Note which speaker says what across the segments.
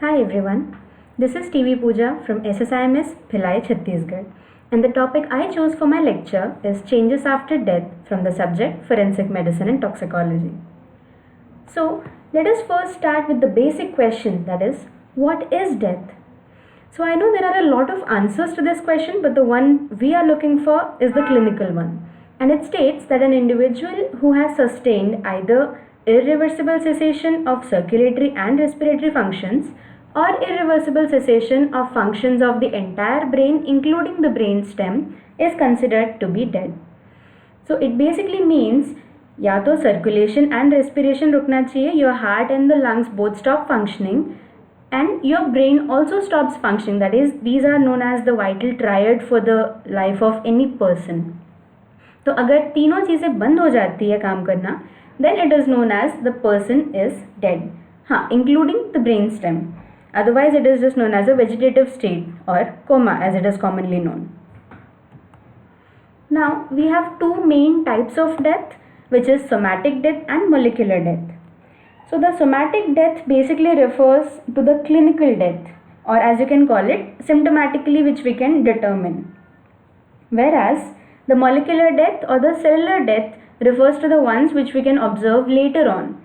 Speaker 1: Hi everyone, this is TV Pooja from SSIMS Bhilai, Chhattisgarh, and the topic I chose for my lecture is Changes After Death from the subject Forensic Medicine and Toxicology. So, let us first start with the basic question, that is, what is death? So, I know there are a lot of answers to this question, but the one we are looking for is the clinical one, and it states that an individual who has sustained either irreversible cessation of circulatory and respiratory functions or irreversible cessation of functions of the entire brain including the brain stem is considered to be dead. So it basically means या तो circulation and respiration रुकना चाहिए, your heart and the lungs both stop functioning and your brain also stops functioning. That is, these are known as the vital triad for the life of any person. तो अगर तीनों चीज़ें बंद हो जाती है काम करना, then it is known as the person is dead. हाँ, including the brain stem. Otherwise, it is just known as a vegetative state or coma as it is commonly known. Now, we have two main types of death, which is somatic death and molecular death. So, the somatic death basically refers to the clinical death, or as you can call it, symptomatically which we can determine. Whereas, the molecular death or the cellular death refers to the ones which we can observe later on.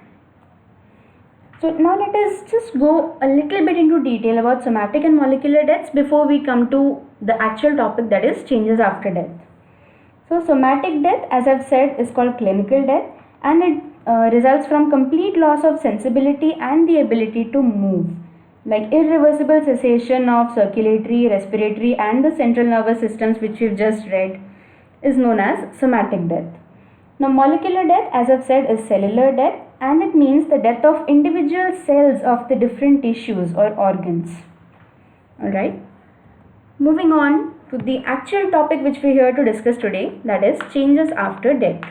Speaker 1: So now let us just go a little bit into detail about somatic and molecular deaths before we come to the actual topic, that is changes after death. So somatic death, as I've said, is called clinical death, and it results from complete loss of sensibility and the ability to move, like irreversible cessation of circulatory, respiratory and the central nervous systems, which we've just read, is known as somatic death. Now molecular death, as I've said, is cellular death, and it means the death of individual cells of the different tissues or organs. Alright. Moving on to the actual topic which we're here to discuss today, that is changes after death.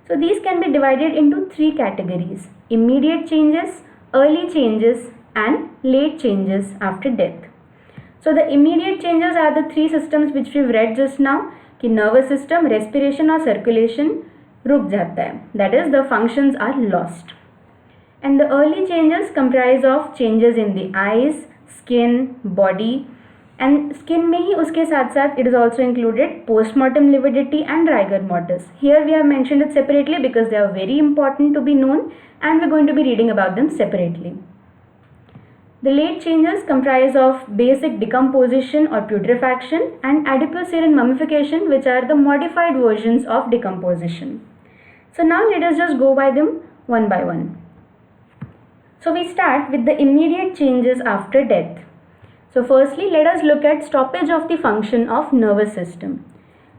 Speaker 1: So these can be divided into three categories: immediate changes, early changes and late changes after death. So the immediate changes are the three systems which we've read just now, कि nervous system, respiration और circulation रुक जाता है, that is the functions are lost. And the early changes comprise of changes in the eyes, skin, body, and skin में ही उसके साथ साथ it is also included postmortem lividity and rigor mortis. Here we have mentioned it separately because they are very important to be known and we're going to be reading about them separately. The late changes comprise of basic decomposition or putrefaction and adipose serine mummification, which are the modified versions of decomposition. So now let us just go by them one by one. So we start with the immediate changes after death. So firstly, let us look at stoppage of the function of nervous system.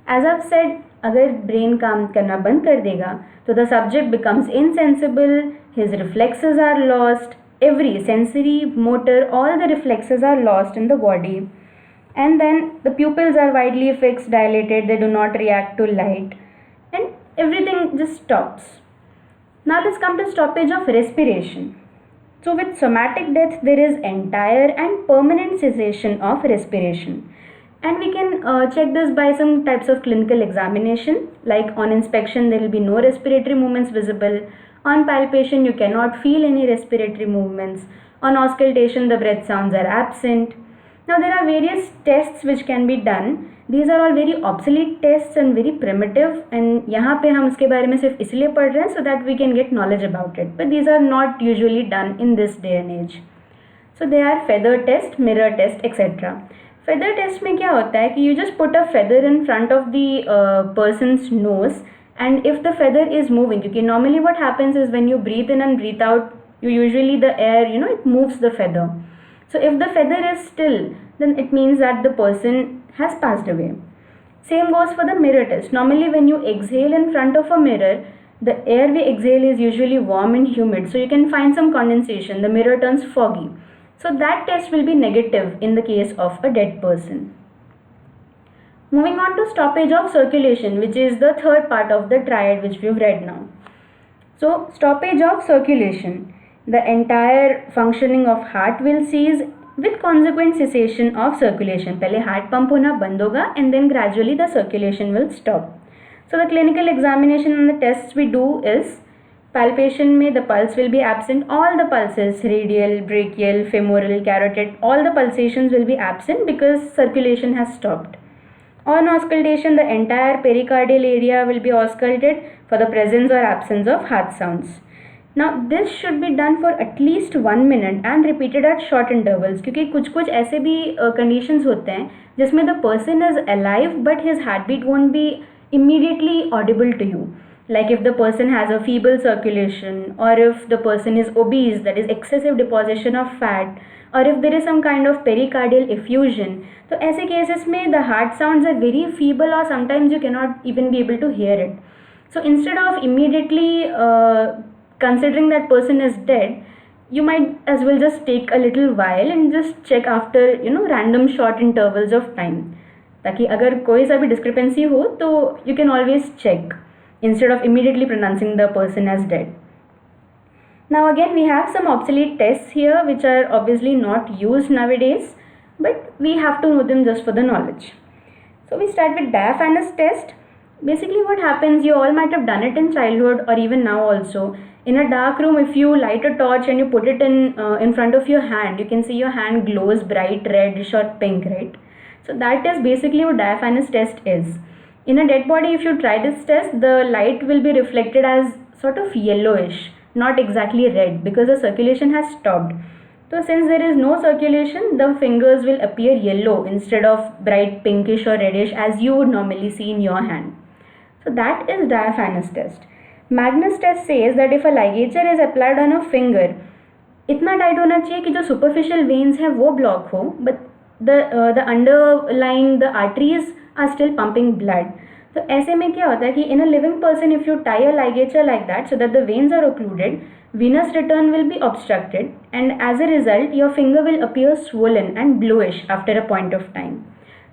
Speaker 1: As I've said, अगर brain काम करना बंद कर देगा, तो the subject becomes insensible, his reflexes are lost, every sensory, motor, all the reflexes are lost in the body. And then the pupils are widely fixed, dilated, they do not react to light, and everything just stops. Now let's come to stoppage of respiration. So with somatic death, there is entire and permanent cessation of respiration. And we can check this by some types of clinical examination, like on inspection there will be no respiratory movements visible. On palpation, you cannot feel any respiratory movements. On auscultation, the breath sounds are absent. Now, there are various tests which can be done. These are all very obsolete tests and very primitive. And यहाँ पे हम इसके बारे में सिर्फ इसलिए पढ़ रहे हैं so that we can get knowledge about it. But these are not usually done in this day and age. So, they are feather test, mirror test, etc. Feather test में क्या होता है कि you just put a feather in front of the person's nose. And if the feather is moving, because normally what happens is when you breathe in and breathe out, you usually the air, it moves the feather. So if the feather is still, then it means that the person has passed away. Same goes for the mirror test. Normally when you exhale in front of a mirror, the air we exhale is usually warm and humid. So you can find some condensation. The mirror turns foggy. So that test will be negative in the case of a dead person. Moving on to stoppage of circulation, which is the third part of the triad which we've read now. So stoppage of circulation, the entire functioning of heart will cease with consequent cessation of circulation. पहले heart pump होना बंद होगा and then gradually the circulation will stop. So the clinical examination and the tests we do is Palpation में the pulse will be absent. All the pulses, radial, brachial, femoral, carotid, all the pulsations will be absent because circulation has stopped. On auscultation, the entire pericardial area will be ausculted for the presence or absence of heart sounds. Now this should be done for at least 1 minute and repeated at short intervals, क्योंकि कुछ ऐसे भी conditions होते हैं जिसमें the person is alive but his heartbeat won't be immediately audible to you. Like if the person has a feeble circulation, or if the person is obese, that is excessive deposition of fat, or if there is some kind of pericardial effusion. तो ऐसे cases में the heart sounds are very feeble or sometimes you cannot even be able to hear it. So instead of immediately considering that person is dead, you might as well just take a little while and just check after random short intervals of time, ताकि अगर कोई सा भी discrepancy हो तो you can always check instead of immediately pronouncing the person as dead. Now again we have some obsolete tests here which are obviously not used nowadays, but we have to know them just for the knowledge. So we start with diaphanous test. Basically what happens, you all might have done it in childhood or even now also. In a dark room, if you light a torch and you put it in front of your hand, you can see your hand glows bright reddish or pink, right? So that is basically what diaphanous test is. In a dead body, if you try this test, the light will be reflected as sort of yellowish, not exactly red, because the circulation has stopped. So since there is no circulation, the fingers will appear yellow instead of bright pinkish or reddish as you would normally see in your hand. So that is diaphanous test. Magnus test says that if a ligature is applied on a finger, इतना tight होना चाहिए कि जो superficial veins हैं वो block हो, but the underlying the arteries are still pumping blood. तो ऐसे में क्या होता है कि in a living person, if you tie a ligature like that so that the veins are occluded, venous return will be obstructed, and as a result your finger will appear swollen and bluish after a point of time.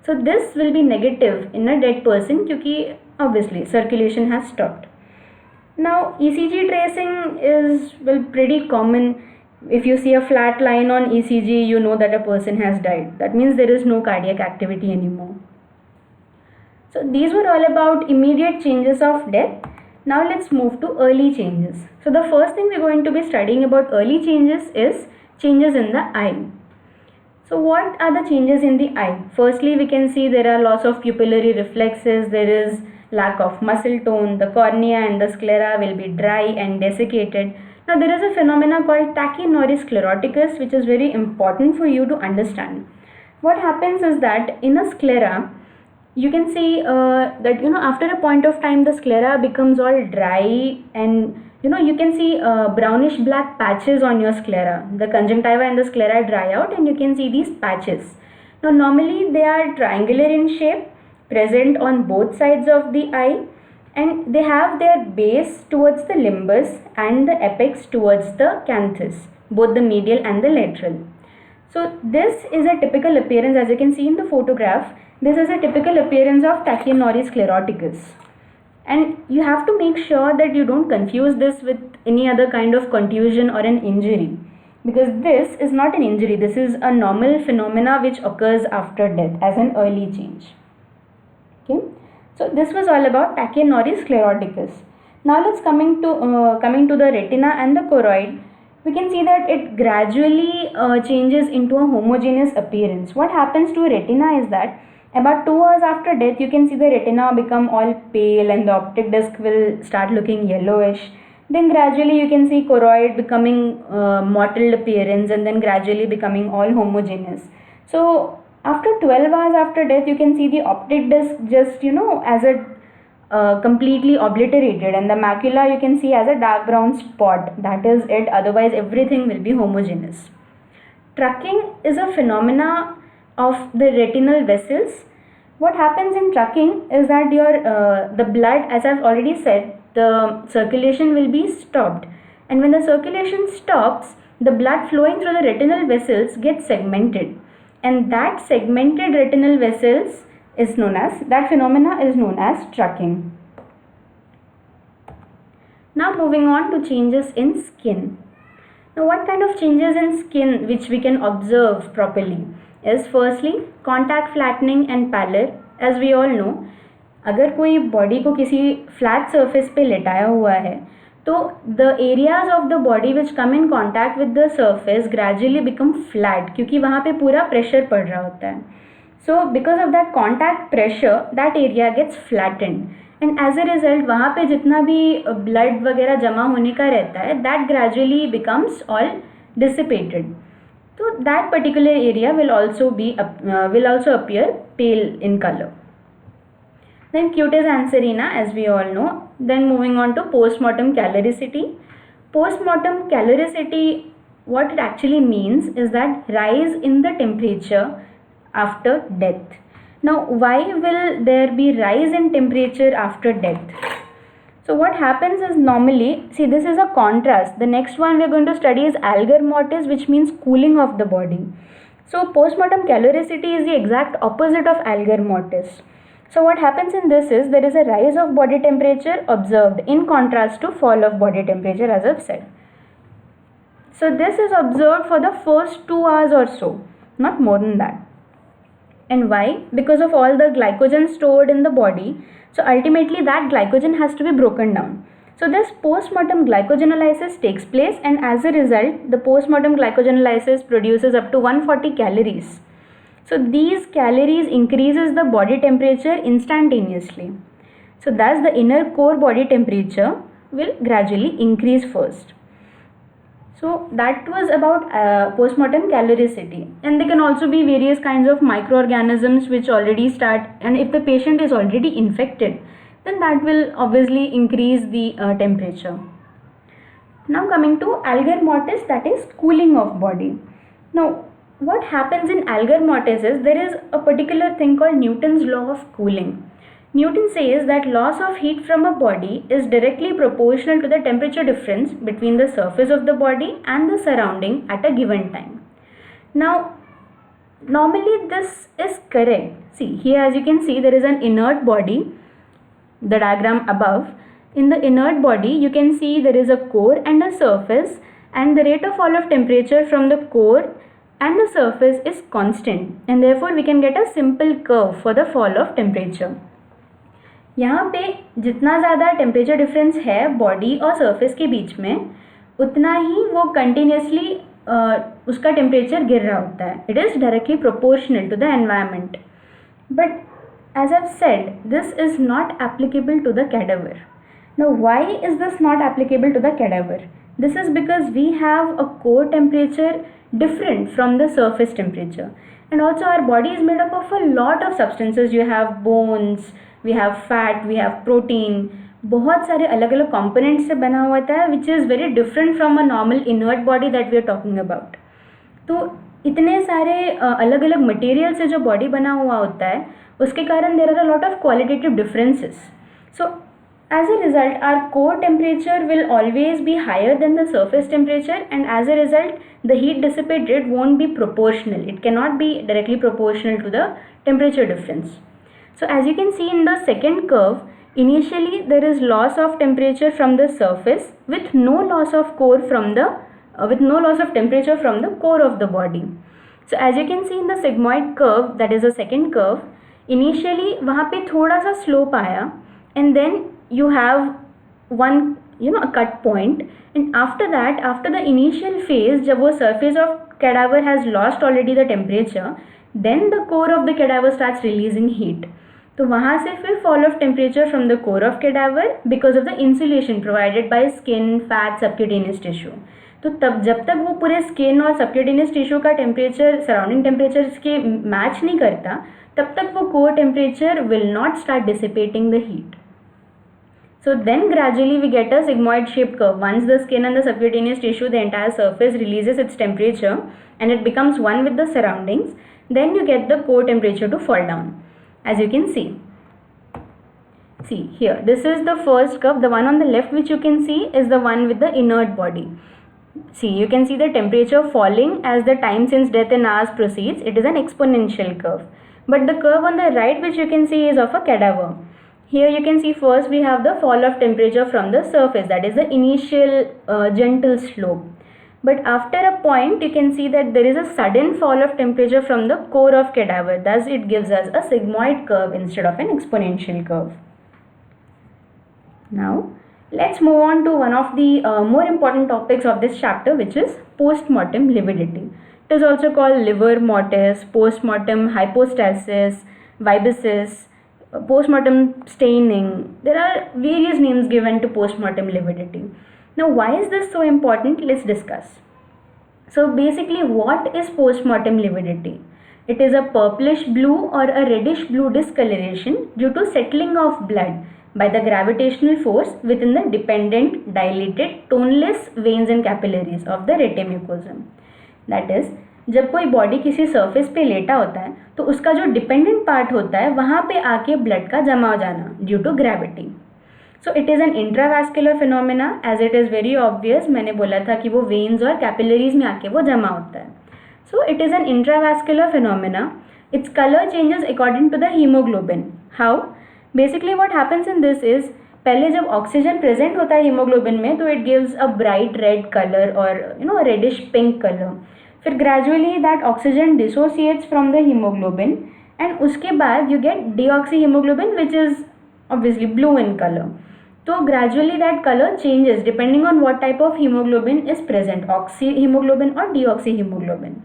Speaker 1: So this will be negative in a dead person क्योंकि obviously circulation has stopped. Now ECG tracing is pretty common. If you see a flat line on ECG, you know that a person has died. That means there is no cardiac activity anymore. So these were all about immediate changes of death. Now let's move to early changes. So the first thing we're going to be studying about early changes is changes in the eye. So what are the changes in the eye? Firstly, we can see there are loss of pupillary reflexes, there is lack of muscle tone, the cornea and the sclera will be dry and desiccated. Now there is a phenomena called tachynoris scleroticus which is very important for you to understand. What happens is that in a sclera, you can see that after a point of time the sclera becomes all dry, and you can see brownish black patches on your sclera. The conjunctiva and the sclera dry out and you can see these patches. Now normally they are triangular in shape, present on both sides of the eye, and they have their base towards the limbus and the apex towards the canthus, both the medial and the lateral. So this is a typical appearance, as you can see in the photograph. This is a typical appearance of tachynoris scleroticus, and you have to make sure that you don't confuse this with any other kind of contusion or an injury, because this is not an injury. This is a normal phenomena which occurs after death as an early change. Okay, so this was all about tachynoris scleroticus. Now let's coming to the retina and the choroid. We can see that it gradually changes into a homogeneous appearance. What happens to a retina is that about 2 hours after death, you can see the retina become all pale and the optic disc will start looking yellowish. Then gradually you can see choroid becoming mottled appearance, and then gradually becoming all homogeneous. So after 12 hours after death, you can see the optic disc just as a completely obliterated, and the macula you can see as a dark brown spot. That is it. Otherwise everything will be homogeneous. Trucking is a phenomena of the retinal vessels. What happens in trucking is that the blood, as I've already said, the circulation will be stopped, and when the circulation stops, the blood flowing through the retinal vessels gets segmented, and that segmented retinal vessels is known as, that phenomena is known as trucking. Now moving on to changes in skin. Now what kind of changes in skin which we can observe properly is firstly contact flattening and pallor. As we all know, अगर कोई body को किसी flat surface पे लेटाया हुआ है तो the areas of the body which come in contact with the surface gradually become flat, क्योंकि वहाँ पे पूरा pressure पड़ रहा होता है. So because of that contact pressure, that area gets flattened. And as a result वहाँ पे जितना भी ब्लड वगैरह जमा होने का रहता है, that gradually becomes all dissipated. तो that particular area will also appear pale in color. Then cutis anserina, as we all know. Then moving on to postmortem caloricity. Postmortem caloricity, what it actually means is that rise in the temperature after death. Now, why will there be rise in temperature after death? So what happens is, normally, see, this is a contrast. The next one we are going to study is algor mortis, which means cooling of the body. So postmortem caloricity is the exact opposite of algor mortis. So what happens in this is, there is a rise of body temperature observed in contrast to fall of body temperature, as I've said. So this is observed for the first 2 hours or so, not more than that. And why? Because of all the glycogen stored in the body. So ultimately that glycogen has to be broken down. So this postmortem glycogenolysis takes place, and as a result, the postmortem glycogenolysis produces up to 140 calories. So these calories increases the body temperature instantaneously. So thus the inner core body temperature will gradually increase first. So that was about postmortem caloricity. And there can also be various kinds of microorganisms which already start, and if the patient is already infected, then that will obviously increase the temperature. Now coming to algor mortis, that is cooling of body. Now what happens in algor mortis is, there is a particular thing called Newton's law of cooling. Newton says that loss of heat from a body is directly proportional to the temperature difference between the surface of the body and the surrounding at a given time. Now, normally this is correct. See, here as you can see, there is an inert body, the diagram above. In the inert body, you can see there is a core and a surface, and the rate of fall of temperature from the core and the surface is constant, and therefore we can get a simple curve for the fall of temperature. यहाँ पे जितना ज़्यादा temperature difference है body और surface के बीच में, उतना ही वो कंटिन्यूसली उसका टेम्परेचर गिर रहा होता है. It is directly proportional to the environment. But as I have said, this is not applicable to the cadaver. Now why is this not applicable to the cadaver? This is because we have a core temperature different from the surface temperature, and also our body is made up of a lot of substances. You have bones, we have fat, we have protein, बहुत सारे अलग अलग components से बना हुआ होता है, which is very different from a normal inert body that we are talking about. तो इतने सारे अलग अलग मटेरियल से जो बॉडी बना हुआ होता है, उसके कारण there are a lot of qualitative differences. So as a result, our core temperature will always be higher than the surface temperature, and as a result, the heat dissipated won't be proportional. It cannot be directly proportional to the temperature difference. So as you can see in the second curve, initially there is loss of temperature from the surface with no loss of core from the with no loss of temperature from the core of the body. So as you can see in the sigmoid curve, that is the second curve, initially वहाँ पे थोड़ा सा slope आया, and then you have one a cut point, and after that, after the initial phase, जब वो surface of cadaver has lost already the temperature, then the core of the cadaver starts releasing heat. तो वहाँ से फिर fall of temperature from the core of cadaver because of the insulation provided by skin, fat, subcutaneous tissue. तो तब जब तक वो पूरे स्किन और सबक्यूटेनियस टिश्यू का टेम्परेचर सराउंडिंग टेम्परेचर के मैच नहीं करता, तब तक वो core temperature will not start dissipating the heat. So then gradually we get a sigmoid shaped curve. Once the skin and the subcutaneous tissue, the entire surface releases its temperature and it becomes one with the surroundings, then you get the core temperature to fall down, as you can see. See here, this is the first curve. The one on the left which you can see is the one with the inert body. See, you can see the temperature falling as the time since death in hours proceeds. It is an exponential curve. But the curve on the right which you can see is of a cadaver. Here you can see first we have the fall of temperature from the surface, that is the initial gentle slope. But after a point you can see that there is a sudden fall of temperature from the core of cadaver. Thus it gives us a sigmoid curve instead of an exponential curve. Now Let's move on to one of the more important topics of this chapter, which is post-mortem lividity. It is also called livor mortis, post-mortem hypostasis, vibisis, post-mortem staining. There are various names given to post-mortem lividity. Now, why is this so important? Let's discuss. So basically, what is post-mortem lividity? It is a purplish blue or a reddish blue discoloration due to settling of blood by the gravitational force within the dependent, dilated, toneless veins and capillaries of the retimucosum. That is, जब कोई body किसी surface पे लेटा होता है तो उसका जो डिपेंडेंट पार्ट होता है वहाँ पे आके ब्लड का जमा हो जाना due to gravity. So it is an intravascular phenomena as it is very obvious. मैंने बोला था कि वो वेन्स और कैपिलरीज में आके वो जमा होता है. So it is an intravascular phenomena. Its colour changes according to the haemoglobin. How? Basically what happens in this is, पहले जब ऑक्सीजन प्रेजेंट होता है हीमोग्लोबिन में तो it gives a bright red colour और रेडिश पिंक कलर. फिर gradually that oxygen dissociates from the haemoglobin and उसके बाद you get deoxy haemoglobin which is obviously blue in color. So gradually that color changes depending on what type of hemoglobin is present, oxy hemoglobin or deoxy hemoglobin.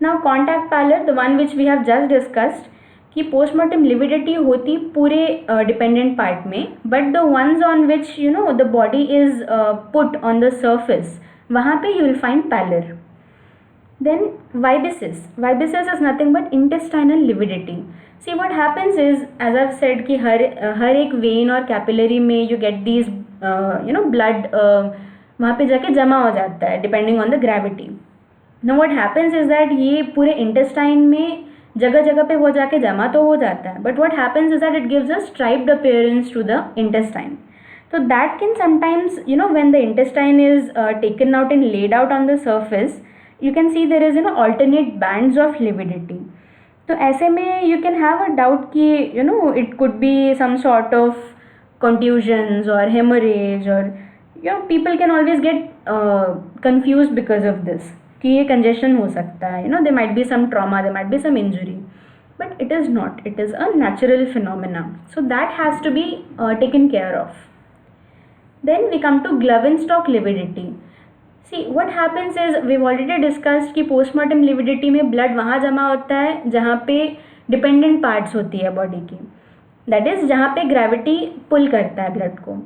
Speaker 1: Now contact pallor, the one which we have just discussed, कि postmortem lividity होती पूरे dependent part में, but the ones on which the body is put on the surface, वहाँ पे you will find pallor. Then vibisis. Vibisis is nothing but intestinal lividity. See what happens is, as I've said कि हर एक vein और capillary में you get these blood वहाँ पे जाके जमा हो जाता है depending on the gravity. Now what happens is that ये पूरे intestine में जगह जगह पे वो जाके जमा तो हो जाता है, but what happens is that it gives a striped appearance to the intestine. So that can sometimes, when the intestine is taken out and laid out on the surface, you can see there is alternate bands of lividity. तो ऐसे में you can have a doubt कि it could be some sort of contusions or hemorrhage, or people can always get confused because of this कि ये congestion हो सकता है, there might be some trauma, there might be some injury, but it is not. It is a natural phenomena, so that has to be taken care of. Then we come to Glovenstock lividity. See what happens is, we've already discussed कि postmortem lividity में blood वहाँ जमा होता है जहाँ पे dependent parts होती है body की, that is जहाँ पे gravity pull करता है blood को.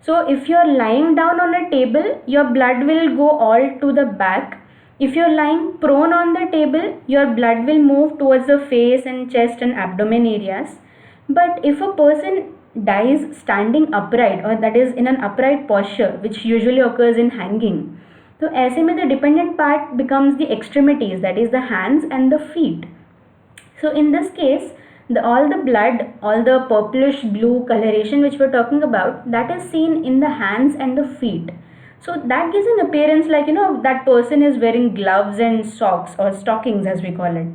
Speaker 1: So if you are lying down on a table, your blood will go all to the back. If you are lying prone on the table, your blood will move towards the face and chest and abdomen areas. But if a person dies standing upright, or that is in an upright posture, which usually occurs in hanging, तो ऐसे में the dependent part becomes the extremities, that is the hands and the feet. So in this case, all the blood, all the purplish blue coloration which we're talking about, that is seen in the hands and the feet. So that gives an appearance like that person is wearing gloves and socks, or stockings as we call it.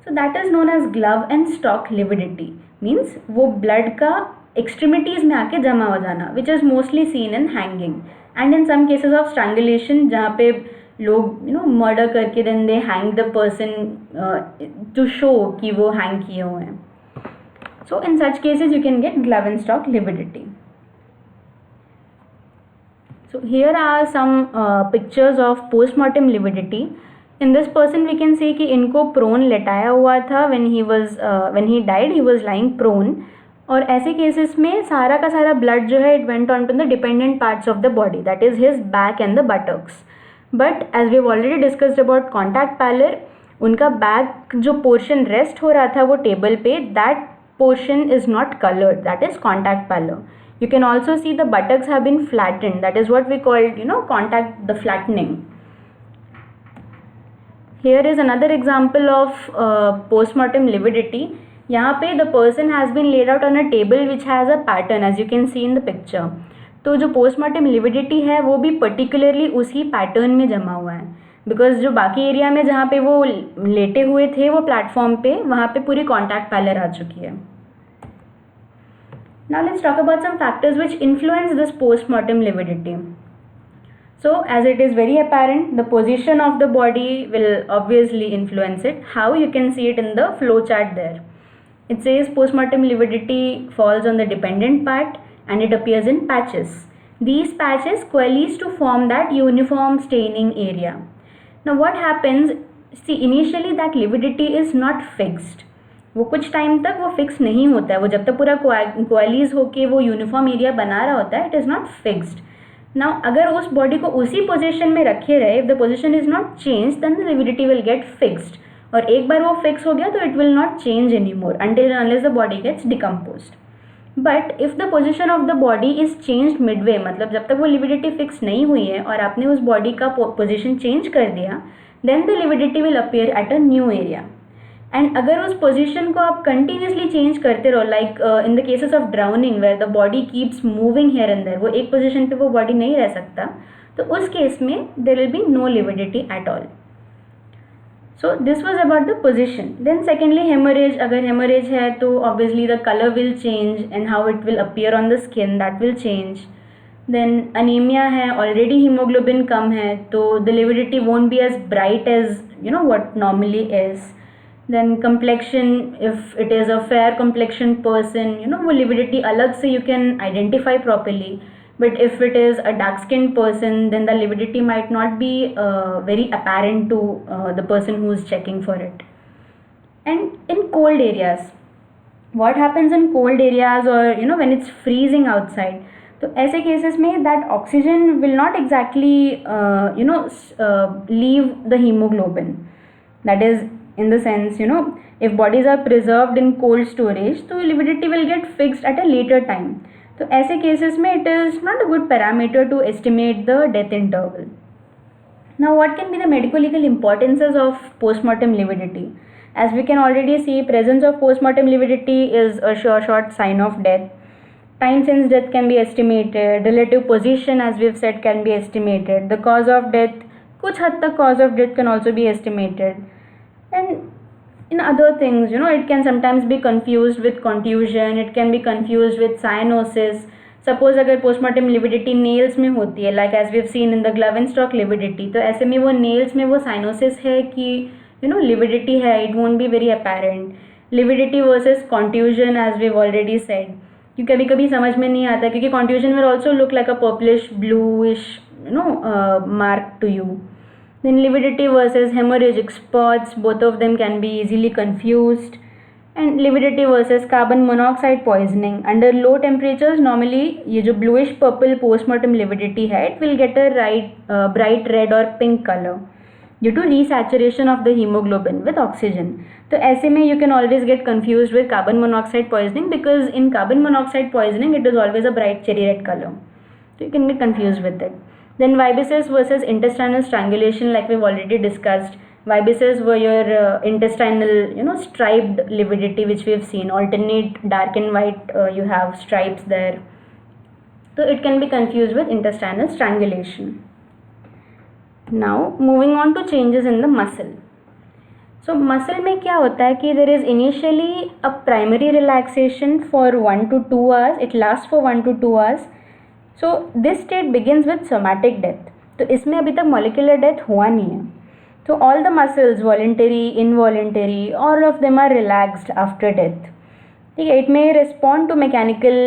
Speaker 1: So that is known as glove and stock lividity. Means वो blood का extremities में आके जमा हो जाना, which is mostly seen in hanging. And in some cases of strangulation, जहाँ पे लोग murder करके then they hang the person to show कि वो hang किए हुए हैं. So in such cases you can get Glovenstock lividity. So here are some pictures of postmortem lividity. In this person we can see कि इनको prone लेटाया हुआ था. When he died he was lying prone. और ऐसे cases में सारा का सारा ब्लड जो है it went on to the dependent parts of the body, that is his back and the buttocks. But as we already discussed about contact pallor, उनका back जो पोर्शन रेस्ट हो रहा था वो टेबल पे, that portion is not coloured, that is contact pallor. You can also see the buttocks have been flattened, that is what we called contact the flattening. Here is another example of postmortem lividity. यहाँ पे the person has been laid out on a table which has a pattern as you can see in the picture. तो जो postmortem lividity है वो भी particularly उसी pattern में जमा हुआ है, बिकॉज जो बाकी एरिया में जहाँ पे वो लेटे हुए थे वो प्लेटफॉर्म पे, वहाँ पे पूरी कॉन्टैक्ट पैलर आ चुकी है. Now let's talk about some factors which influence this postmortem lividity. So as it is very apparent, the position of the body will obviously influence it. How? You can see it in the flow chart there. It says postmortem lividity falls on the dependent part and it appears in patches. These patches coalesce to form that uniform staining area. Now what happens, see initially that lividity is not fixed. वो कुछ time तक वो fix नहीं होता है, वो जब तक पूरा कोएलीज होके वो यूनिफॉर्म एरिया बना रहा होता है, it is not fixed. Now अगर उस बॉडी को उसी पोजीशन में रखे रहे, if the position is not change, then the lividity will get fixed. और एक बार वो फिक्स हो गया तो it will not change any more until unless the body gets decomposed. But if the position of the body is change midway, मतलब जब तक वो लिविडिटी फिक्स नहीं हुई है और आपने उस बॉडी का पोजिशन चेंज कर दिया, then the lividity will appear at a new area. And अगर उस पोजीशन को आप कंटिन्यूसली चेंज करते रहो, like in the cases of drowning where the body keeps moving here and there, वो एक पोजीशन पे वो बॉडी नहीं रह सकता, तो उस केस में there will be no lividity at all. So this was about the position. Then secondly haemorrhage. अगर हेमोरेज है तो obviously the colour will change and how it will appear on the skin, that will change. Then anaemia है, already haemoglobin कम है, तो the lividity won't be as bright as what normally is. Then complexion, if it is a fair complexion person, वो lividity अलग से you can identify properly. But if it is a dark skinned person, then the lividity might not be very apparent to the person who is checking for it. And in cold areas, what happens in cold areas, or when it's freezing outside, तो ऐसे cases में that oxygen will not exactly leave the hemoglobin. That is, in the sense, if bodies are preserved in cold storage, तो lividity will get fixed at a later time. तो ऐसे cases में it is not a good parameter to estimate the death interval. Now what can be the medico-legal importances of postmortem lividity? As we can already see, presence of postmortem lividity is a short sign of death. Time since death can be estimated. Relative position, as we've said, can be estimated. The cause of death, कुछ हद तक cause of death can also be estimated. And in other things, it can sometimes be confused with contusion, it can be confused with cyanosis. Suppose अगर postmortem lividity nails में होती है, like as we've seen in the Glovenstock lividity, तो ऐसे में वो nails में वो cyanosis है कि lividity है, it won't be very apparent. Lividity versus contusion, as we've already said, कि कभी कभी समझ में नहीं आता, क्योंकि contusion will also look like a purplish bluish mark to you. Then lividity versus hemorrhagic spots, both of them can be easily confused. And lividity versus carbon monoxide poisoning. Under low temperatures, normally ये जो bluish purple postmortem lividity है, it will get a bright red or pink color due to resaturation of the hemoglobin with oxygen. तो ऐसे में you can always get confused with carbon monoxide poisoning, because in carbon monoxide poisoning it is always a bright cherry red color. So you can get confused with it. Then vibices versus intestinal strangulation, like we've already discussed. Vibices were your intestinal, striped lividity, which we've seen. Alternate dark and white, you have stripes there. So it can be confused with intestinal strangulation. Now moving on to changes in the muscle. So muscle में क्या होता है कि there is initially a primary relaxation for 1 to 2 hours. It lasts for 1 to 2 hours. So this state begins with somatic death. तो इसमें अभी तक molecular death हुआ नहीं है. So all the muscles, voluntary, involuntary, all of them are relaxed after death. ठीक है, it may respond to mechanical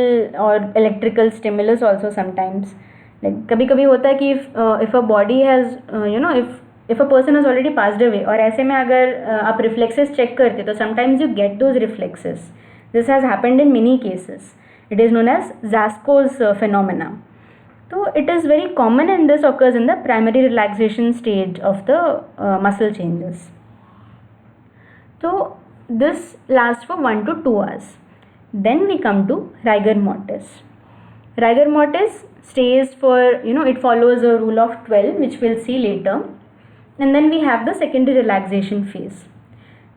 Speaker 1: or electrical stimulus also sometimes. Like कभी कभी होता है कि if a body has, if a person has already passed away, और ऐसे में अगर आप reflexes check करते तो sometimes you get those reflexes. This has happened in many cases. It is known as Zasco's phenomena. So it is very common, and this occurs in the primary relaxation stage of the muscle changes. So this lasts for 1 to 2 hours. Then we come to rigor mortis. Rigor mortis stays for, it follows a rule of 12, which we'll see later. And then we have the secondary relaxation phase.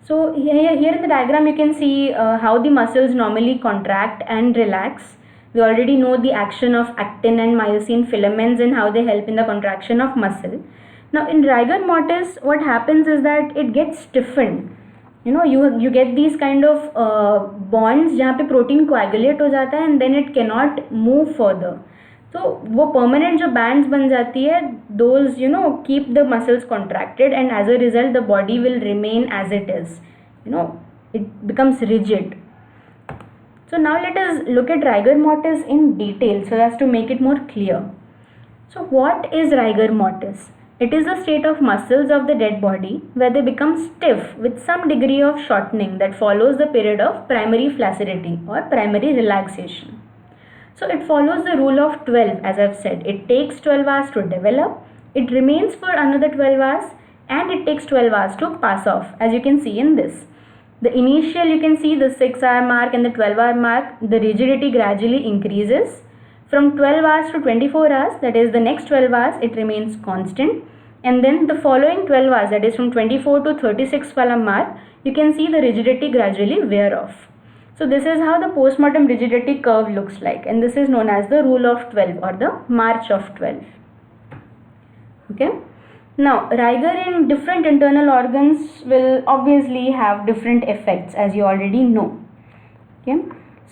Speaker 1: So here in the diagram you can see how the muscles normally contract and relax. We already know the action of actin and myosin filaments and how they help in the contraction of muscle. Now in rigor mortis, what happens is that it gets stiffened. You get these kind of bonds जहाँ पे protein coagulate हो जाता है and then it cannot move further. तो वो permanent जो bands बन जाती है, those keep the muscles contracted, and as a result the body will remain as it is. It becomes rigid. So now let us look at rigor mortis in detail so as to make it more clear. So what is rigor mortis? It is the state of muscles of the dead body where they become stiff with some degree of shortening that follows the period of primary flaccidity or primary relaxation. So it follows the rule of 12, as I've said. It takes 12 hours to develop, it remains for another 12 hours, and it takes 12 hours to pass off, as you can see in this. The initial, you can see the 6-hour mark and the 12-hour mark, the rigidity gradually increases. From 12 hours to 24 hours, that is the next 12 hours, it remains constant. And then the following 12 hours, that is from 24 to 36-hour mark, you can see the rigidity gradually wear off. So this is how the postmortem rigidity curve looks like, and this is known as the rule of 12 or the march of 12. Okay. Now, rigor in different internal organs will obviously have different effects, as you already know. Okay.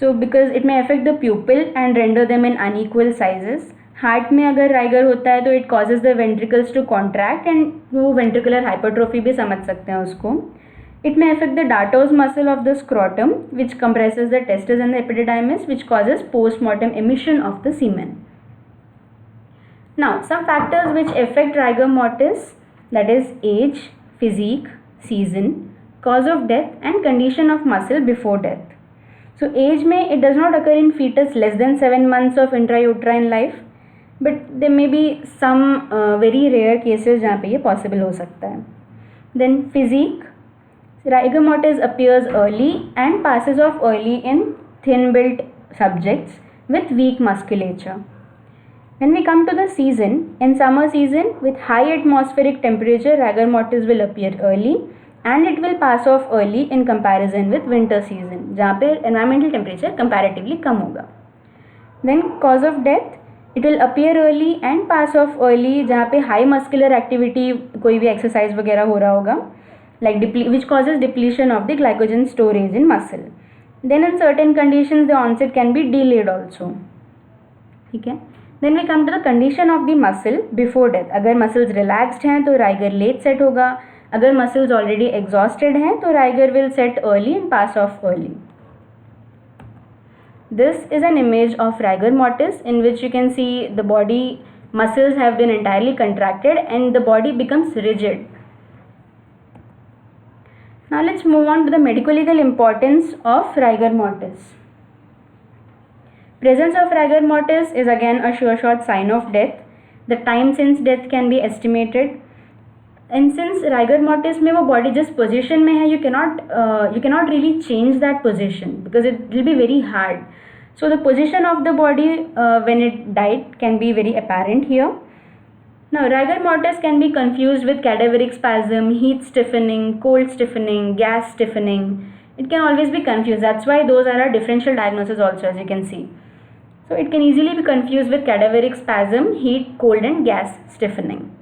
Speaker 1: So because it may affect the pupil and render them in unequal sizes. Heart में अगर rigor होता है तो it causes the ventricles to contract and वो ventricular hypertrophy भी समझ सकते हैं उसको. It may affect the dartos muscle of the scrotum, which compresses the testes and the epididymis, which causes post-mortem emission of the semen. Now, some factors which affect rigor mortis, that is age, physique, season, cause of death, and condition of muscle before death. So, age may it does not occur in fetus less than 7 months of intrauterine life, but there may be some very rare cases जहाँ पे ये possible हो सकता है. Then physique. Rigor mortis appears early and passes off early in thin-built subjects with weak musculature. When we come to the season, in summer season with high atmospheric temperature, rigor mortis will appear early and it will pass off early in comparison with winter season, जहाँ पे environmental temperature comparatively कम होगा. Then cause of death, it will appear early and pass off early जहाँ पे high muscular activity कोई भी exercise वगैरह हो रहा होगा, like which causes depletion of the glycogen storage in muscle. Then in certain conditions the onset can be delayed also. Okay. Then we come to the condition of the muscle before death. अगर muscles relaxed हैं तो rigor late set होगा. अगर muscles already exhausted हैं तो rigor will set early and pass off early. This is an image of rigor mortis in which you can see the body muscles have been entirely contracted and the body becomes rigid. Now let's move on to the medico-legal importance of rigor mortis. Presence of rigor mortis is again a sure shot sign of death. The time since death can be estimated. And since rigor mortis में वो body जिस position में है, you cannot really change that position because it will be very hard. So the position of the body when it died can be very apparent here. Now, rigor mortis can be confused with cadaveric spasm, heat stiffening, cold stiffening, gas stiffening. It can always be confused. That's why those are our differential diagnoses also, as you can see. So it can easily be confused with cadaveric spasm, heat, cold and gas stiffening.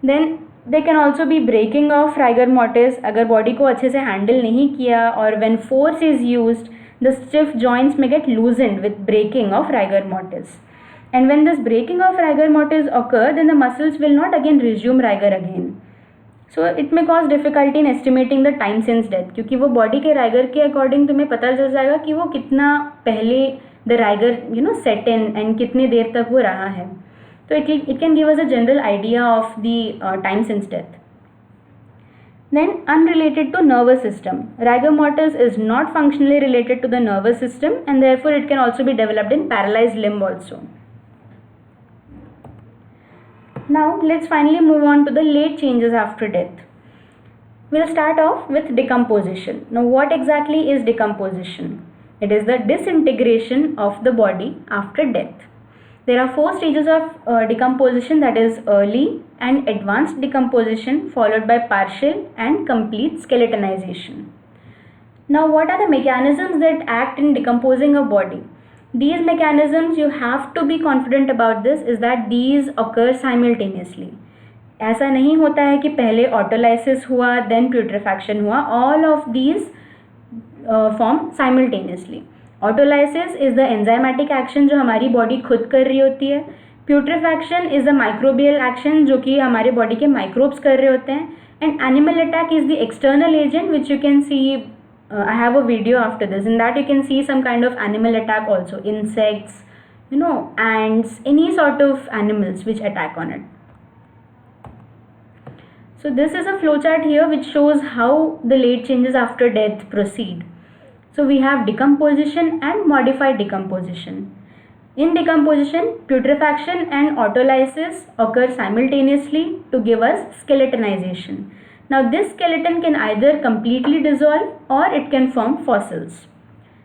Speaker 1: Then there can also be breaking of rigor mortis अगर body को अच्छे से handle नहीं किया और when force is used, the stiff joints may get loosened with breaking of rigor mortis. And when this breaking of rigor mortis occur, then the muscles will not again resume rigor again. So it may cause difficulty in estimating the time since death, क्योंकि वो body के rigor के according तुम्हें पता चल जाएगा कि वो कितना पहले the rigor set in and कितनी देर तक वो रहा है. So it can give us a general idea of the time since death. Then unrelated to nervous system, rigor mortis is not functionally related to the nervous system and therefore it can also be developed in paralyzed limb also. Now let's finally move on to the late changes after death. We'll start off with decomposition. Now what exactly is decomposition? It is the disintegration of the body after death. There are 4 stages of decomposition, that is early and advanced decomposition followed by partial and complete skeletonization. Now what are the mechanisms that act in decomposing a body? These mechanisms, you have to be confident about this, is that these occur simultaneously. ऐसा नहीं होता है कि पहले autolysis हुआ then putrefaction हुआ. All of these form simultaneously. Autolysis is the enzymatic action जो हमारी body खुद कर रही होती है. Putrefaction is the microbial action जो कि हमारे body के microbes कर रहे होते हैं. And animal attack is the external agent which you can see I have a video after this. In that you can see some kind of animal attack also, insects, ants, any sort of animals which attack on it. So this is a flowchart here which shows how the late changes after death proceed. So we have decomposition and modified decomposition. In decomposition, putrefaction and autolysis occur simultaneously to give us skeletonization. Now this skeleton can either completely dissolve or it can form fossils.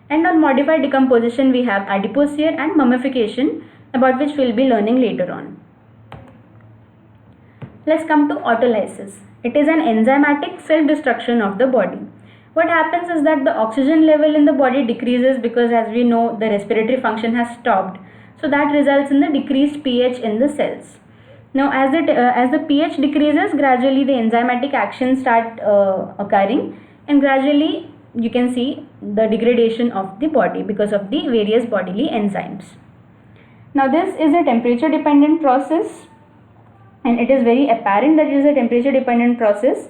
Speaker 1: And on modified decomposition we have adipocere and mummification, about which we will be learning later on. Let's come to autolysis. It is an enzymatic self-destruction of the body. What happens is that the oxygen level in the body decreases because, as we know, the respiratory function has stopped. So that results in the decreased pH in the cells. Now as the pH decreases, gradually the enzymatic actions start occurring, and gradually you can see the degradation of the body because of the various bodily enzymes. Now this is a temperature dependent process, and it is very apparent that it is a temperature dependent process.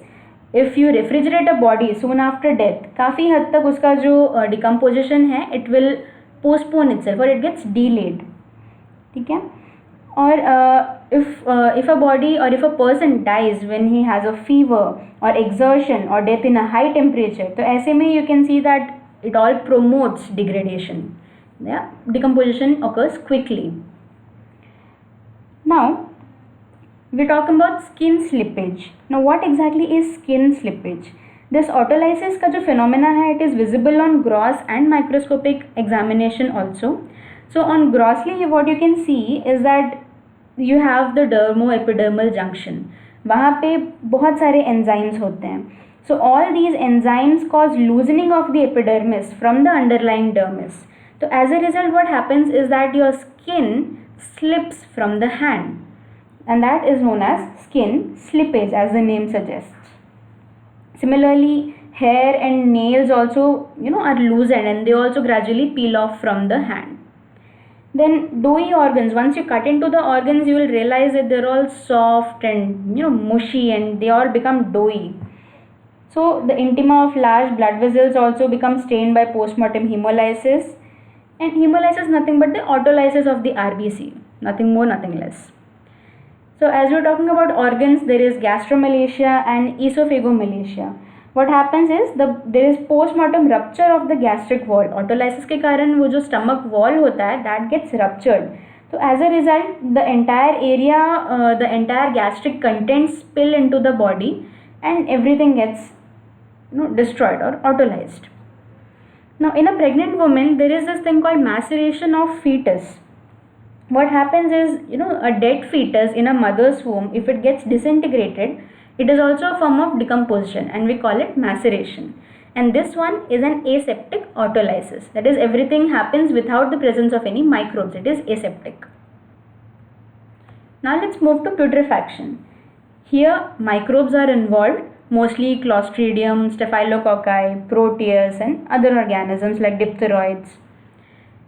Speaker 1: If you refrigerate a body soon after death, काफ़ी हद तक उसका जो decomposition है it will postpone itself or it gets delayed. ठीक है. Or if a body or if a person dies when he has a fever or exertion or death in a high temperature, तो ऐसे में you can see that it all promotes degradation. Yeah, decomposition occurs quickly. Now we talk about skin slippage. Now what exactly is skin slippage? This autolysis का जो phenomena है, it is visible on gross and microscopic examination also. So on grossly what you can see is that you have the dermo-epidermal junction. वहाँ पे बहुत सारे enzymes होते हैं. So all these enzymes cause loosening of the epidermis from the underlying dermis. So as a result what happens is that your skin slips from the hand. And that is known as skin slippage, as the name suggests. Similarly, hair and nails also are loosened and they also gradually peel off from the hand. Then doughy organs, once you cut into the organs you will realize that they're all soft and mushy and they all become doughy. So the intima of large blood vessels also become stained by postmortem hemolysis, and hemolysis is nothing but the autolysis of the RBC, nothing more, nothing less. So as we are talking about organs, there is gastromalacia and esophagomalacia. What happens is there is postmortem rupture of the gastric wall. Autolysis के कारण वो जो stomach wall होता है that gets ruptured. So as a result, the entire area, the entire gastric contents spill into the body and everything gets destroyed or autolyzed. Now in a pregnant woman, there is this thing called maceration of fetus. What happens is, a dead fetus in a mother's womb, if it gets disintegrated, it is also a form of decomposition and we call it maceration. And this one is an aseptic autolysis. That is, everything happens without the presence of any microbes. It is aseptic. Now let's move to putrefaction. Here microbes are involved, mostly Clostridium, Staphylococci, Proteus and other organisms like diphtheroids.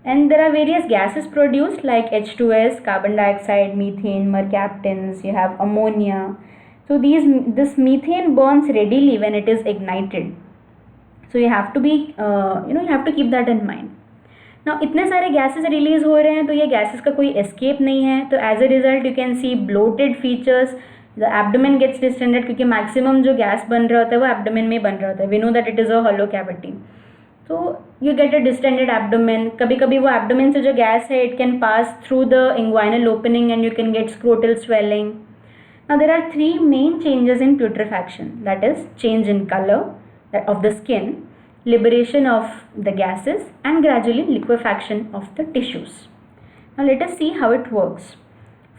Speaker 1: And there are various gases produced like H2S, carbon dioxide, methane, mercaptans, you have ammonia. So this methane burns readily when it is ignited. So you have to be, you have to keep that in mind. Now इतने सारे gases release हो रहे हैं तो ये gases का कोई escape नहीं है, तो as a result you can see bloated features, the abdomen gets distended क्योंकि maximum जो gas बन रहा होता है वो abdomen में बन रहा होता है. We know that it is a hollow cavity. So you get a distended abdomen. कभी कभी वो abdomen से जो gas है it can pass through the inguinal opening and you can get scrotal swelling. Now there are three main changes in putrefaction, that is change in color of the skin, liberation of the gases and gradually liquefaction of the tissues. Now let us see how it works.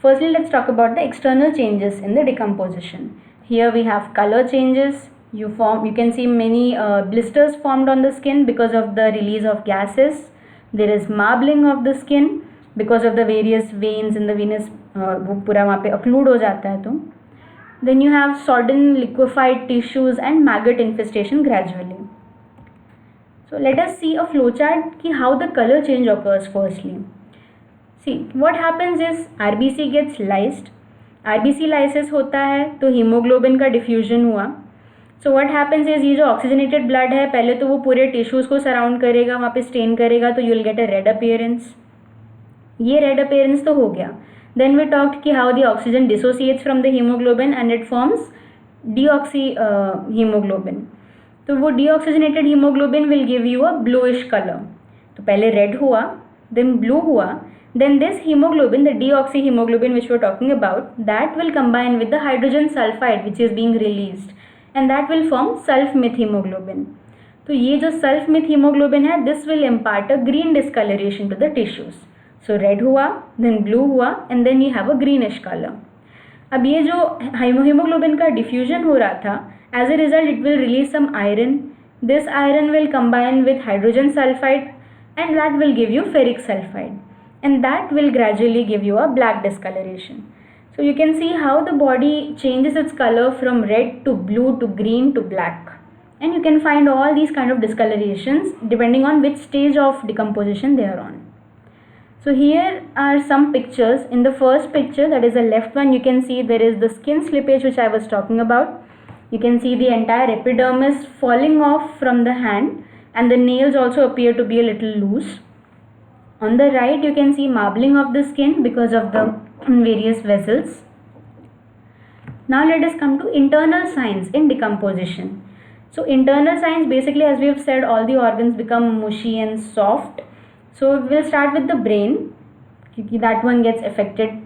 Speaker 1: Firstly, let's talk about the external changes in the decomposition. Here we have color changes. You can see many blisters formed on the skin because of the release of gases. There is marbling of the skin because of the various veins in the venous, वो पूरा वहाँ पे occlude हो जाता है तो. Then you have sodden liquefied tissues and maggot infestation gradually. So let us see a flowchart ki how the color change occurs firstly. See, what happens is RBC gets lysed. RBC lysis होता है तो hemoglobin का diffusion हुआ. So what happens is, ये जो oxygenated blood है पहले तो वो पूरे टिश्यूज़ को सराउंड करेगा, वहाँ पे स्टेन करेगा, तो you will get a red appearance. ये रेड अपीयरेंस तो हो गया. देन वी टॉक्ड कि how the oxygen dissociates from the haemoglobin and it forms deoxy haemoglobin. तो वो deoxygenated haemoglobin will give you a bluish colour. तो पहले red हुआ, देन ब्लू हुआ, then this hemoglobin, the deoxyhemoglobin which we are talking about, that will combine with the hydrogen sulfide which is being released, and that will form sulf-meth hemoglobin. तो ये जो sulf-meth hemoglobin है, this will impart a green discoloration to the tissues. So red हुआ, then blue हुआ, and then you have a greenish color. अब ये जो hemoglobin का diffusion हो रहा था, as a result it will release some iron. This iron will combine with hydrogen sulfide, and that will give you ferric sulfide. And that will gradually give you a black discoloration. So you can see how the body changes its color from red to blue to green to black. And you can find all these kind of discolorations depending on which stage of decomposition they are on. So here are some pictures. In the first picture, that is the left one, you can see there is the skin slippage which I was talking about. You can see the entire epidermis falling off from the hand, and the nails also appear to be a little loose. On the right, you can see marbling of the skin because of the various vessels. Now let us come to internal signs in decomposition. So internal signs, basically as we have said, all the organs become mushy and soft. So we'll start with the brain. That one gets affected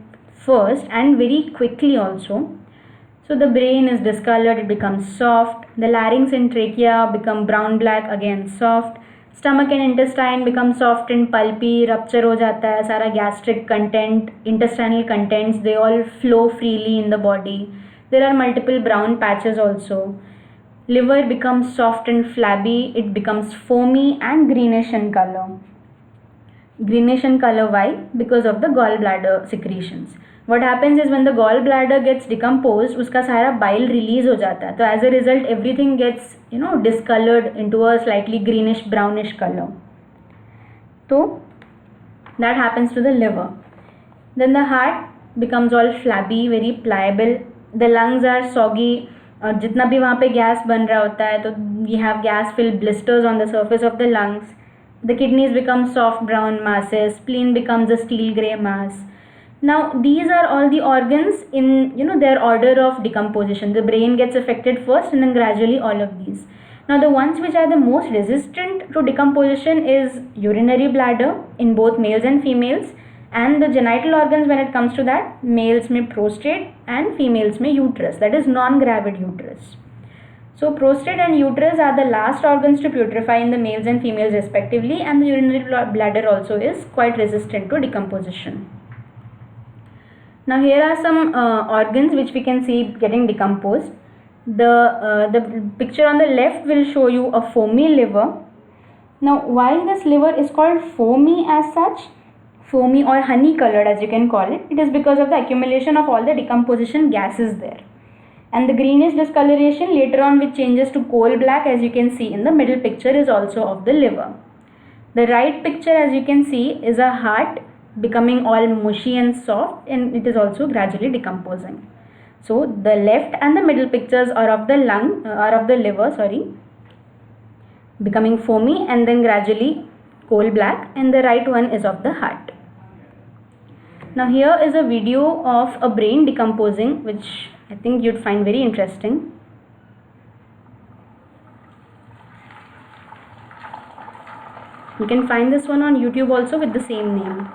Speaker 1: first and very quickly also. So the brain is discolored, it becomes soft. The larynx and trachea become brown black, again soft. Stomach and intestine become soft and pulpy, rupture हो जाता है, सारा gastric content, intestinal contents, they all flow freely in the body. There are multiple brown patches also. Liver becomes soft and flabby, it becomes foamy and greenish in color. Greenish in color, why? Because of the gallbladder secretions. What happens is when the gallbladder gets decomposed, उसका सारा bile release हो जाता है, तो as a result everything gets discolored into a slightly greenish brownish color. So that happens to the liver. Then the heart becomes all flabby, very pliable. The lungs are soggy. और जितना भी वहाँ पे gas बन रहा होता है तो we have gas filled blisters on the surface of the lungs. The kidneys become soft brown masses. Spleen becomes a steel grey mass. Now these are all the organs in their order of decomposition. The brain gets affected first and then gradually all of these. Now the ones which are the most resistant to decomposition is urinary bladder in both males and females, and the genital organs when it comes to that, males may prostate and females may uterus, that is non-gravid uterus. So prostate and uterus are the last organs to putrefy in the males and females respectively, and the urinary bladder also is quite resistant to decomposition. Now here are some organs which we can see getting decomposed. The picture on the left will show you a foamy liver. Now why this liver is called foamy as such, foamy or honey colored as you can call it, it is because of the accumulation of all the decomposition gases there. And the greenish discoloration later on which changes to coal black, as you can see in the middle picture, is also of the liver. The right picture, as you can see, is a heart becoming all mushy and soft, and it is also gradually decomposing. So the left and the middle pictures are of the liver, becoming foamy and then gradually coal black, and the right one is of the heart. Now here is a video of a brain decomposing, which I think you'd find very interesting. You can find this one on YouTube also with the same name.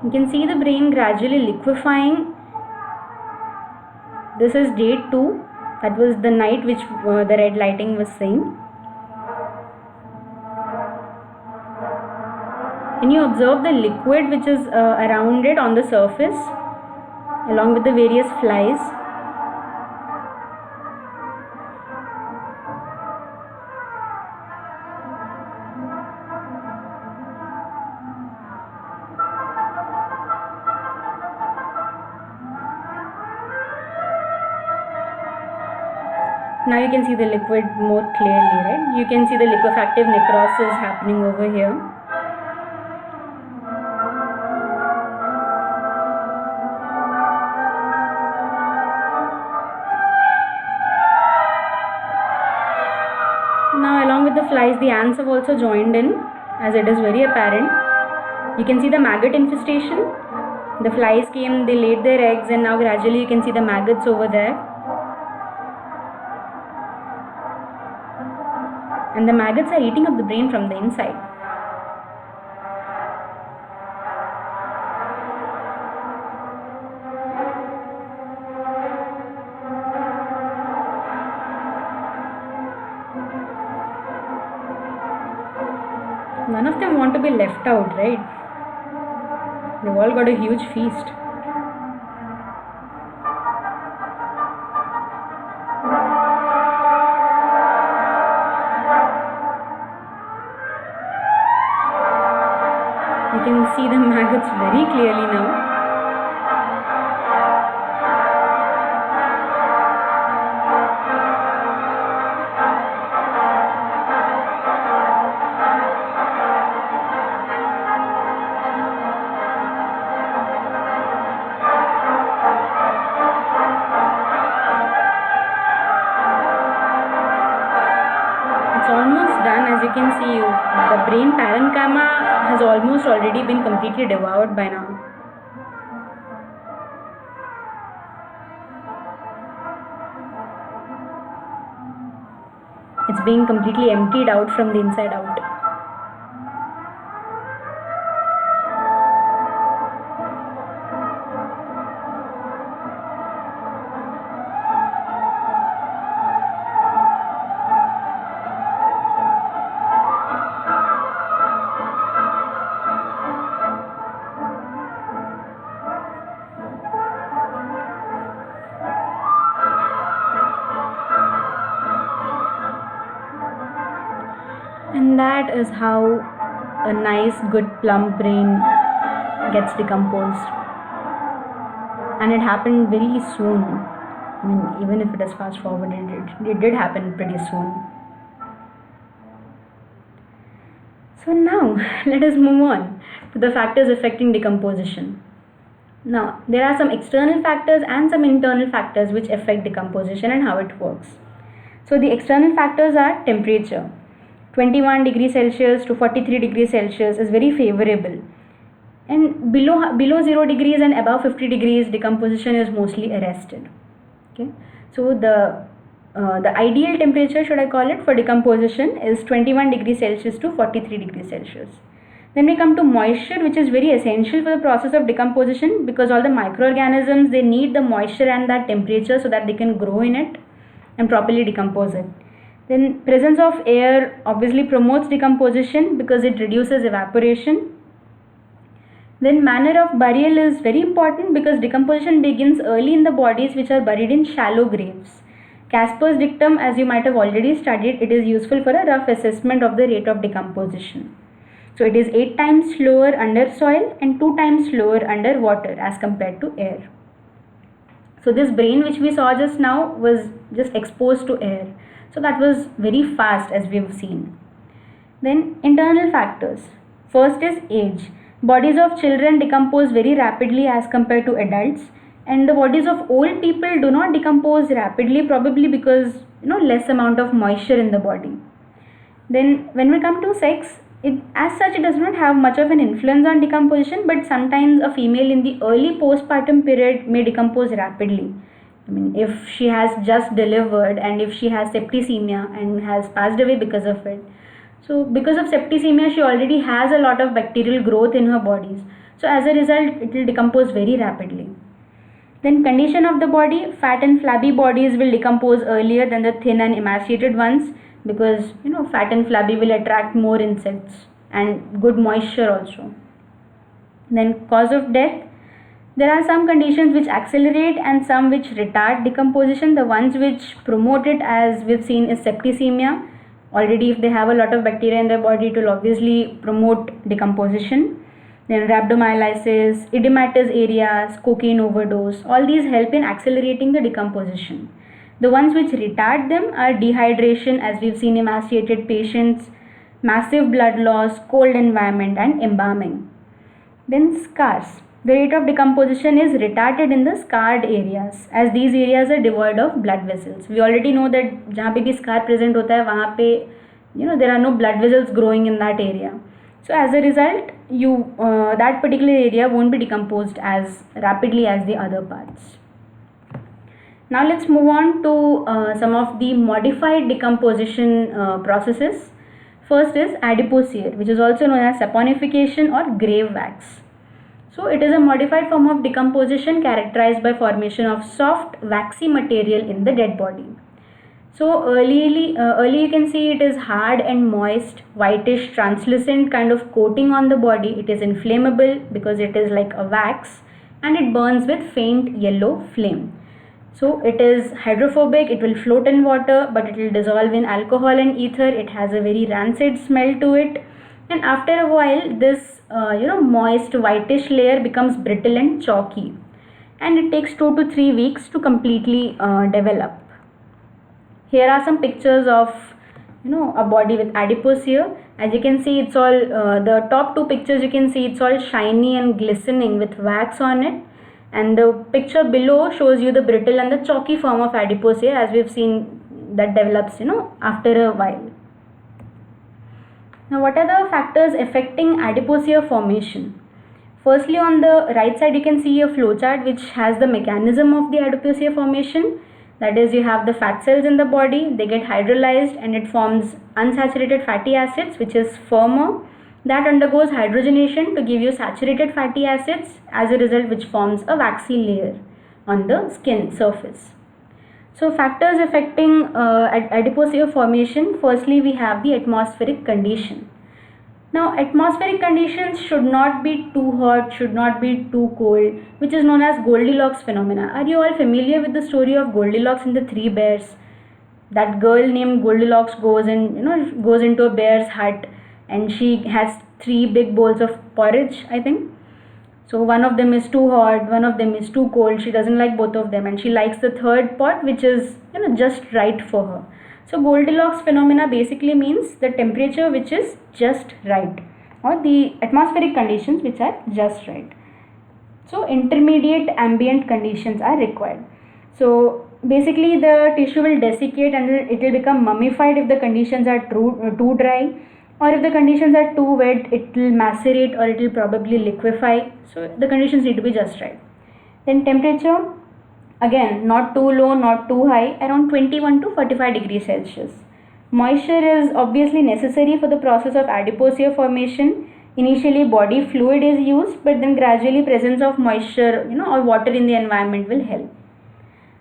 Speaker 1: You can see the brain gradually liquefying. This is day 2. That was the night which the red lighting was saying. When you observe the liquid which is around it on the surface, along with the various flies, now you can see the liquid more clearly, right? You can see the liquefactive necrosis happening over here. flies, the ants have also joined in, as it is very apparent. You can see the maggot infestation. The flies came, they laid their eggs, and now gradually you can see the maggots over there. And the maggots are eating up the brain from the inside. None of them want to be left out, right? They've all got a huge feast. You can see the maggots very clearly now. Almost done. As you can see, the brain parenchyma has almost already been completely devoured by now. It's being completely emptied out from the inside out. And that is how a nice, good plump brain gets decomposed. And it happened very soon. I mean, even if it is fast forwarded, it did happen pretty soon. So now, let us move on to the factors affecting decomposition. Now, there are some external factors and some internal factors which affect decomposition and how it works. So the external factors are temperature. 21 degrees Celsius to 43 degrees Celsius is very favorable, and below 0 degrees and above 50 degrees decomposition is mostly arrested. Okay, so the ideal temperature, should I call it, for decomposition is 21 degrees Celsius to 43 degrees Celsius. Then we come to moisture, which is very essential for the process of decomposition, because all the microorganisms, they need the moisture and that temperature so that they can grow in it and properly decompose it. Then presence of air obviously promotes decomposition because it reduces evaporation. Then manner of burial is very important because decomposition begins early in the bodies which are buried in shallow graves. Casper's dictum, as you might have already studied, it is useful for a rough assessment of the rate of decomposition. So it is 8 times slower under soil and 2 times slower under water as compared to air. So this brain which we saw just now was just exposed to air. So that was very fast, as we have seen. Then internal factors. First is age. Bodies of children decompose very rapidly as compared to adults, and the bodies of old people do not decompose rapidly, probably because less amount of moisture in the body. Then when we come to sex, as such it does not have much of an influence on decomposition, but sometimes a female in the early postpartum period may decompose rapidly. I mean, if she has just delivered and if she has septicemia and has passed away because of it. So because of septicemia, she already has a lot of bacterial growth in her bodies. So as a result, it will decompose very rapidly. Then condition of the body, fat and flabby bodies will decompose earlier than the thin and emaciated ones, because fat and flabby will attract more insects and good moisture also. Then cause of death. There are some conditions which accelerate and some which retard decomposition. The ones which promote it, as we've seen, is septicemia. Already if they have a lot of bacteria in their body, it will obviously promote decomposition. Then rhabdomyolysis, edematous areas, cocaine overdose, all these help in accelerating the decomposition. The ones which retard them are dehydration, as we've seen emaciated patients, massive blood loss, cold environment, and embalming. Then scars. The rate of decomposition is retarded in the scarred areas, as these areas are devoid of blood vessels. We already know that जहाँ पे भी scar present होता है वहाँ पे there are no blood vessels growing in that area. So as a result, that particular area won't be decomposed as rapidly as the other parts. Now let's move on to some of the modified decomposition processes. First is adipocere, which is also known as saponification or grave wax. So it is a modified form of decomposition characterized by formation of soft waxy material in the dead body. So early you can see it is hard and moist, whitish, translucent kind of coating on the body. It is inflammable because it is like a wax, and it burns with faint yellow flame. So it is hydrophobic, it will float in water, but it will dissolve in alcohol and ether. It has a very rancid smell to it, and after a while this moist whitish layer becomes brittle and chalky, and it takes 2 to 3 weeks to completely develop. Here are some pictures of a body with adipocere. As you can see, it's all the top 2 pictures, you can see it's all shiny and glistening with wax on it, and the picture below shows you the brittle and the chalky form of adipocere, as we've seen that develops after a while. Now what are the factors affecting adipocere formation? Firstly, on the right side you can see a flowchart which has the mechanism of the adipocere formation. That is, you have the fat cells in the body, they get hydrolyzed and it forms unsaturated fatty acids, which is firmer. That undergoes hydrogenation to give you saturated fatty acids, as a result which forms a waxy layer on the skin surface. So factors affecting adipocere formation, firstly we have the atmospheric condition. Now atmospheric conditions should not be too hot, should not be too cold, which is known as Goldilocks phenomena. Are you all familiar with the story of Goldilocks and the 3 bears? That girl named Goldilocks goes into a bear's hut, and she has 3 big bowls of porridge, I think. So one of them is too hot, one of them is too cold. She doesn't like both of them, and she likes the third pot, which is just right for her. So Goldilocks phenomena basically means the temperature which is just right, or the atmospheric conditions which are just right. So intermediate ambient conditions are required. So basically the tissue will desiccate and it will become mummified if the conditions are too dry, or if the conditions are too wet, it will macerate or it will probably liquefy. So the conditions need to be just right. Then temperature, again, not too low, not too high, around 21 to 45 degrees Celsius. Moisture is obviously necessary for the process of adipocere formation. Initially body fluid is used, but then gradually presence of moisture or water in the environment will help.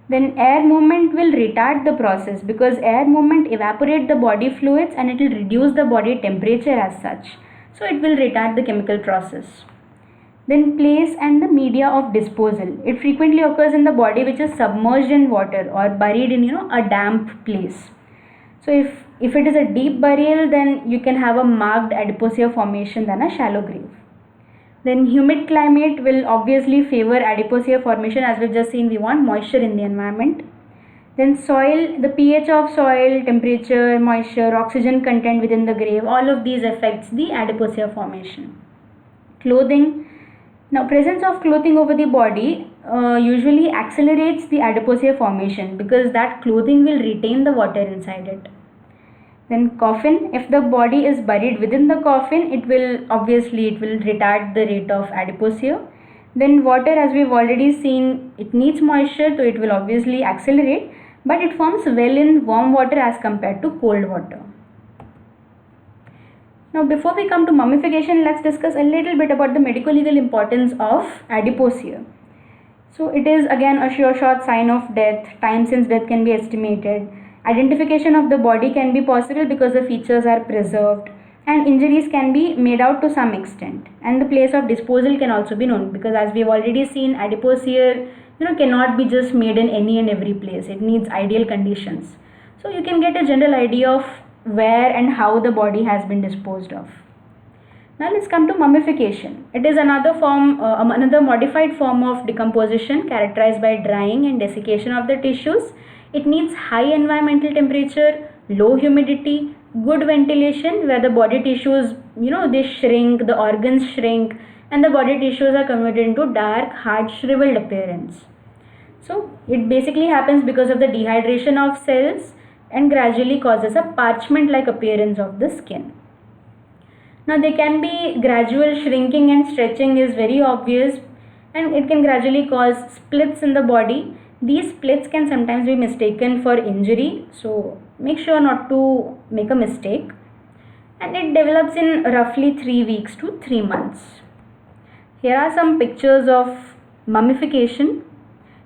Speaker 1: Then air movement will retard the process, because air movement evaporate the body fluids and it will reduce the body temperature as such. So it will retard the chemical process. Then place and the media of disposal. It frequently occurs in the body which is submerged in water or buried in a damp place. So if it is a deep burial, then you can have a marked adipocere formation than a shallow grave. Then humid climate will obviously favor adipocere formation. As we've just seen, we want moisture in the environment. Then soil, the pH of soil, temperature, moisture, oxygen content within the grave, all of these affects the adipocere formation. Clothing. Now presence of clothing over the body usually accelerates the adipocere formation, because that clothing will retain the water inside it. Then coffin, if the body is buried within the coffin, it will retard the rate of adipocere. Then water, as we've already seen, it needs moisture, so it will obviously accelerate, but it forms well in warm water as compared to cold water. Now before we come to mummification, let's discuss a little bit about the medico-legal importance of adipocere. So it is again a sure shot sign of death. Time since death can be estimated. Identification of the body can be possible because the features are preserved, and injuries can be made out to some extent, and the place of disposal can also be known, because as we've already seen, adipocere cannot be just made in any and every place. It needs ideal conditions. So you can get a general idea of where and how the body has been disposed of. Now let's come to mummification. It is another modified form of decomposition characterized by drying and desiccation of the tissues. It needs high environmental temperature, low humidity, good ventilation, where the body tissues, they shrink, the organs shrink, and the body tissues are converted into dark, hard, shriveled appearance. So it basically happens because of the dehydration of cells, and gradually causes a parchment-like appearance of the skin. Now there can be gradual shrinking and stretching is very obvious, and it can gradually cause splits in the body. These splits can sometimes be mistaken for injury, so make sure not to make a mistake. And it develops in roughly 3 weeks to 3 months. Here are some pictures of mummification.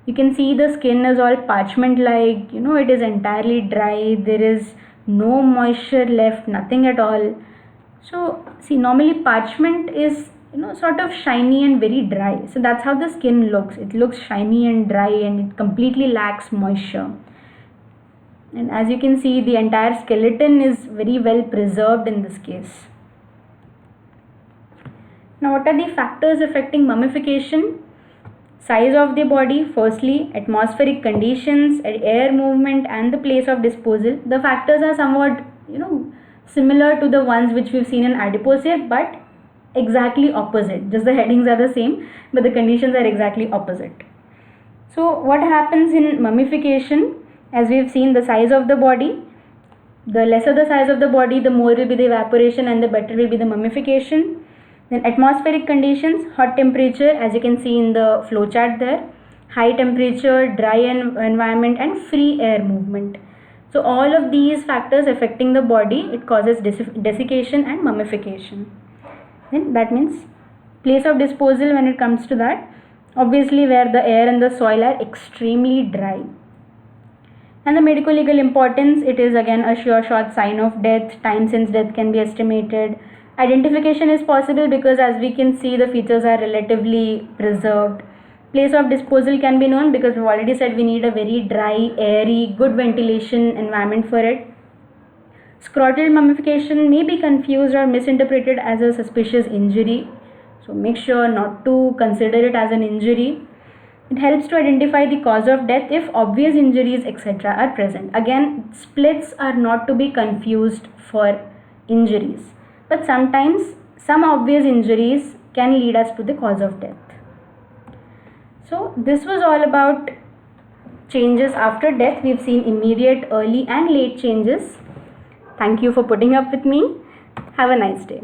Speaker 1: You can see the skin is all parchment like, it is entirely dry, there is no moisture left, nothing at all. So see, normally parchment is sort of shiny and very dry. So that's how the skin looks. It looks shiny and dry and it completely lacks moisture. And as you can see, the entire skeleton is very well preserved in this case. Now what are the factors affecting mummification? Size of the body, firstly, atmospheric conditions, air movement and the place of disposal. The factors are somewhat similar to the ones which we've seen in adipose hair, but exactly opposite. Just the headings are the same, but the conditions are exactly opposite. So what happens in mummification? As we've seen, the size of the body, the lesser the size of the body, the more will be the evaporation and the better will be the mummification. Then atmospheric conditions, hot temperature, as you can see in the flow chart there, high temperature, dry environment and free air movement. So all of these factors affecting the body, it causes desiccation and mummification. Then that means place of disposal when it comes to that, obviously where the air and the soil are extremely dry. And the medico-legal importance, it is again a sure shot sign of death, time since death can be estimated. Identification is possible because as we can see the features are relatively preserved. Place of disposal can be known because we've already said we need a very dry, airy, good ventilation environment for it. Scrotal mummification may be confused or misinterpreted as a suspicious injury. So make sure not to consider it as an injury. It helps to identify the cause of death if obvious injuries etc. are present. Again, splits are not to be confused for injuries, but sometimes some obvious injuries can lead us to the cause of death. So this was all about changes after death. We've seen immediate, early and late changes. Thank you for putting up with me. Have a nice day.